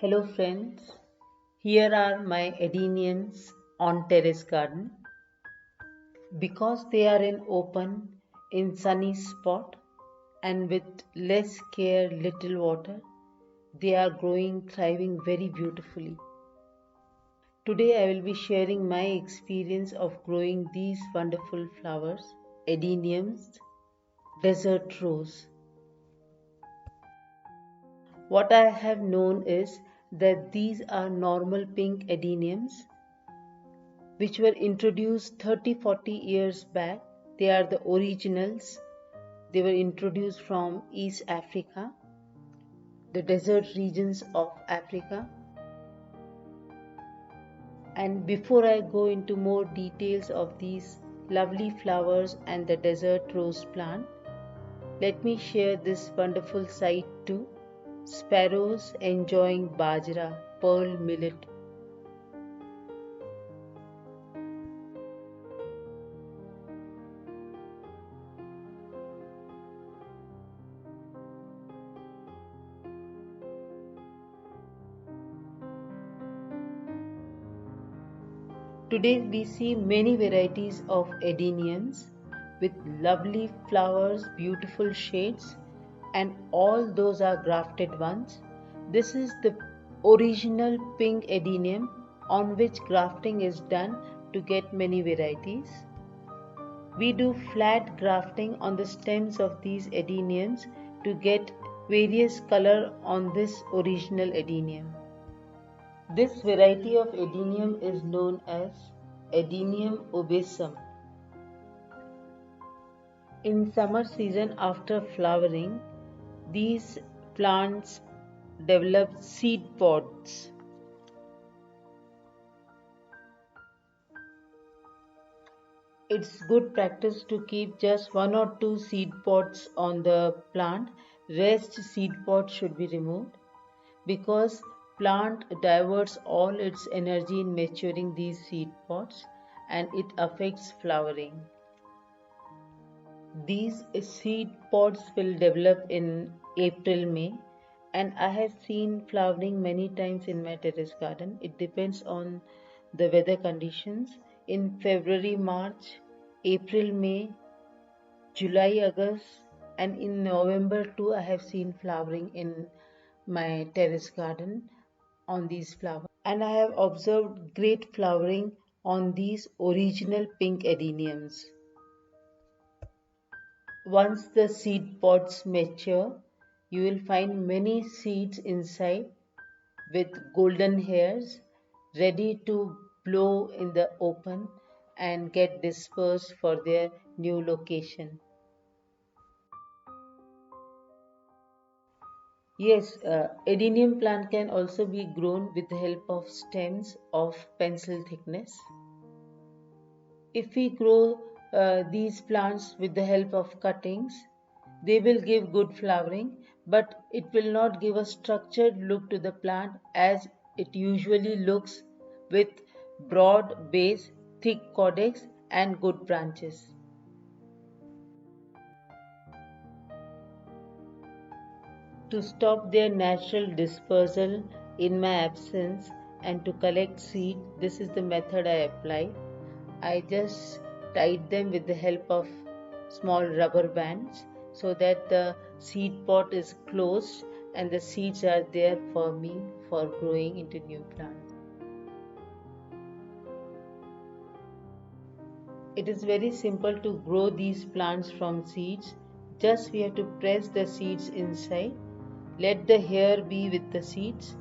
Hello friends, here are my Adeniums on terrace garden. Because they are in open, in sunny spot and with less care, little water, they are growing, thriving very beautifully. Today I will be sharing my experience of growing these wonderful flowers, Adeniums, desert rose. What I have known is that these are normal pink Adeniums which were introduced 30-40 years back. They are the originals. They were introduced from East Africa, the desert regions of Africa. And before I go into more details of these lovely flowers and the desert rose plant, let me share this wonderful sight too. Sparrows enjoying bajra, pearl millet. Today we see many varieties of adeniums with lovely flowers, beautiful shades, and all those are grafted ones. This is the original pink adenium on which grafting is done to get many varieties. We do flat grafting on the stems of these adeniums to get various color on this original adenium. This variety of adenium is known as Adenium obesum. In summer season after flowering, these plants develop seed pods. It's good practice to keep just one or two seed pods on the plant. Rest seed pods should be removed because plant diverts all its energy in maturing these seed pods and it affects flowering. These seed pods will develop in April, May, and I have seen flowering many times in my terrace garden. It depends on the weather conditions. In February, March, April, May, July, August, and in November too, I have seen flowering in my terrace garden on these flowers. And I have observed great flowering on these original pink adeniums. Once the seed pods mature, you will find many seeds inside with golden hairs ready to blow in the open and get dispersed for their new location. Yes, adenium plant can also be grown with the help of stems of pencil thickness. If we grow these plants with the help of cuttings, they will give good flowering, but it will not give a structured look to the plant as it usually looks with broad base, thick caudex, and good branches. To stop their natural dispersal in my absence and to collect seed, this is the method I apply. I just tied them with the help of small rubber bands so that the seed pot is closed and the seeds are there for me for growing into new plants. It is very simple to grow these plants from seeds. Just we have to press the seeds inside. Let the hair be with the seeds.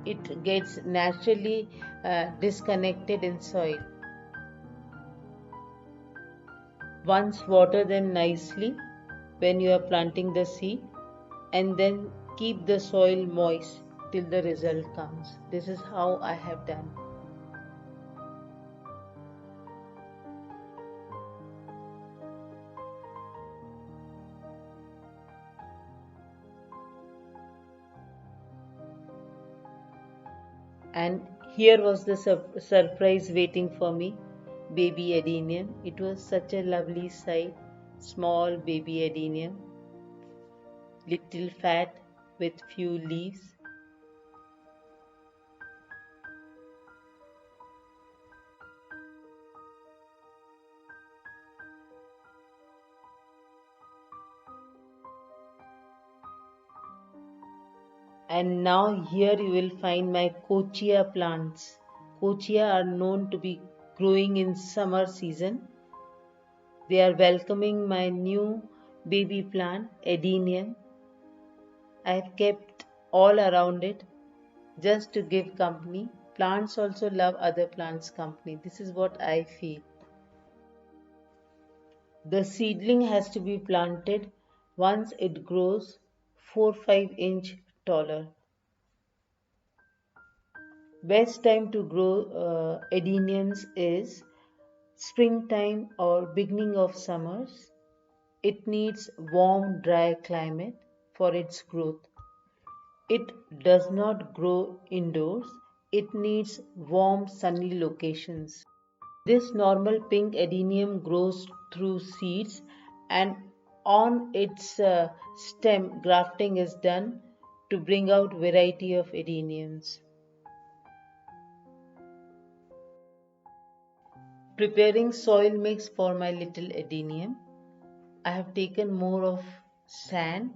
It gets naturally disconnected in soil. Once water them nicely when you are planting the seed and then keep the soil moist till the result comes. This is how I have done. And here was the surprise waiting for me, baby adenium. It was such a lovely sight, small baby adenium, little fat with few leaves. And now here you will find my Kochia plants. Kochia are known to be growing in summer season. They are welcoming my new baby plant, Adenium. I have kept all around it just to give company. Plants also love other plants' company. This is what I feel. The seedling has to be planted once it grows 4-5 inch taller. Best time to grow adeniums is springtime or beginning of summers. It needs warm, dry climate for its growth. It does not grow indoors. It needs warm, sunny locations. This normal pink adenium grows through seeds, and on its stem grafting is done to bring out variety of adeniums. Preparing soil mix for my little adenium. I have taken more of sand,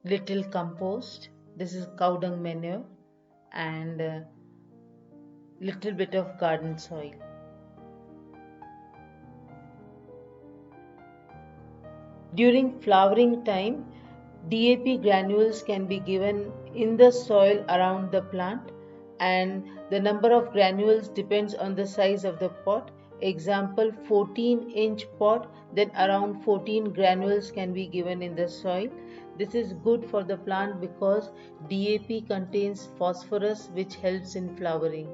little compost. This is cow dung manure, and little bit of garden soil. During flowering time, DAP granules can be given in the soil around the plant, and the number of granules depends on the size of the pot. Example, 14-inch pot, then around 14 granules can be given in the soil. This is good for the plant because DAP contains phosphorus, which helps in flowering.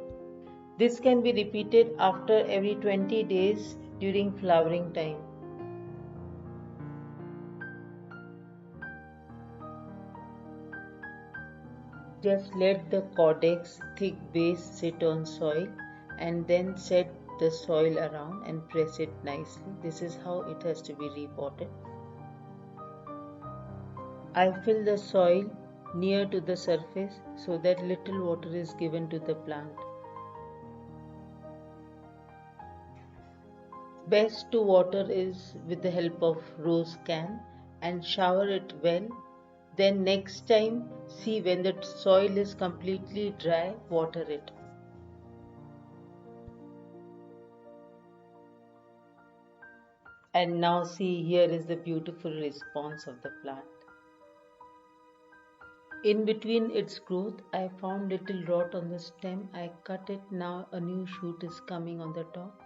This can be repeated after every 20 days during flowering time. Just let the cortex thick base sit on soil and then set the soil around and press it nicely. This is how it has to be repotted. I fill the soil near to the surface so that little water is given to the plant. Best to water is with the help of rose can and shower it well. Then next time, see when the soil is completely dry, water it. And now see, here is the beautiful response of the plant. In between its growth, I found little rot on the stem. I cut it. Now a new shoot is coming on the top.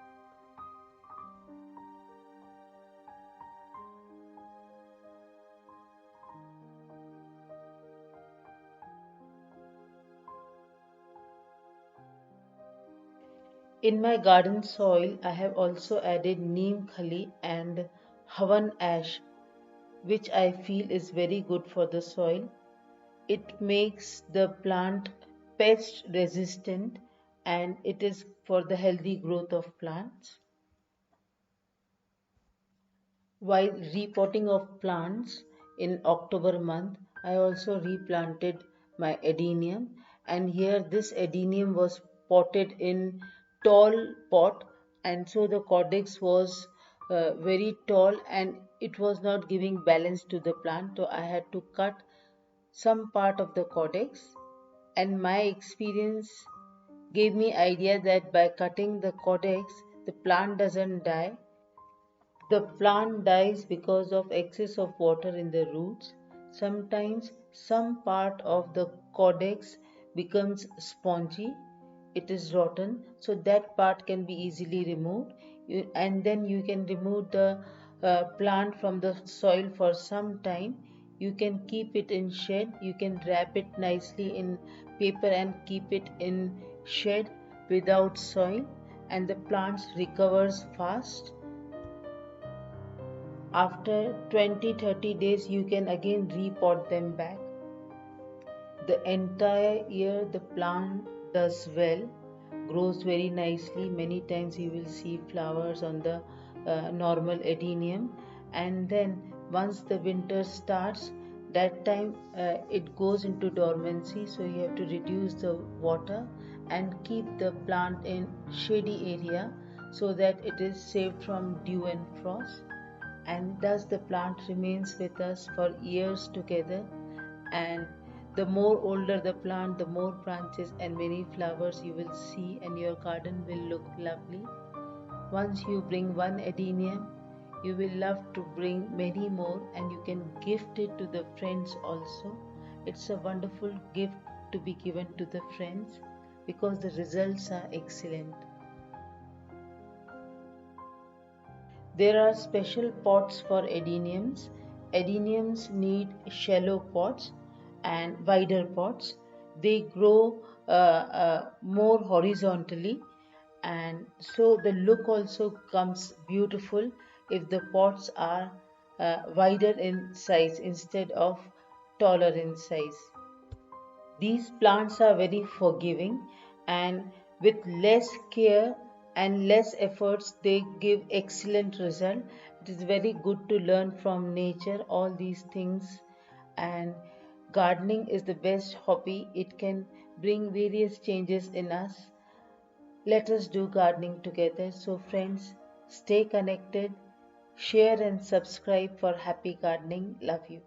In my garden soil, I have also added neem khali and havan ash, which I feel is very good for the soil. It makes the plant pest resistant, and it is for the healthy growth of plants. While repotting of plants in October month, I also replanted my adenium, and here this adenium was potted in tall pot, and so the cortex was very tall and it was not giving balance to the plant, so I had to cut some part of the cortex, and my experience gave me idea that by cutting the cortex the plant doesn't die. The plant dies because of excess of water in the roots. Sometimes some part of the caudex becomes spongy, it is rotten, so that part can be easily removed. And then you can remove the plant from the soil for some time. You can keep it in shed, you can wrap it nicely in paper and keep it in shed without soil, and the plants recovers fast. After 20-30 days, you can again repot them back. The entire year, the plant does well, grows very nicely. Many times, you will see flowers on the normal adenium, and then once the winter starts, that time it goes into dormancy. So, you have to reduce the water and keep the plant in shady area so that it is saved from dew and frost, and thus the plant remains with us for years together, and The more older the plant, the more branches and many flowers you will see, and your garden will look lovely. Once you bring one adenium, you will love to bring many more, and you can gift it to the friends also. It's a wonderful gift to be given to the friends because the results are excellent. There are special pots for adeniums. Adeniums need shallow pots and wider pots. They grow more horizontally, and so the look also comes beautiful if the pots are wider in size instead of taller in size. These plants are very forgiving, and with less care and less efforts they give excellent result. It is very good to learn from nature all these things, and gardening is the best hobby. It can bring various changes in us. Let us do gardening together. So friends, stay connected, share and subscribe for happy gardening. Love you.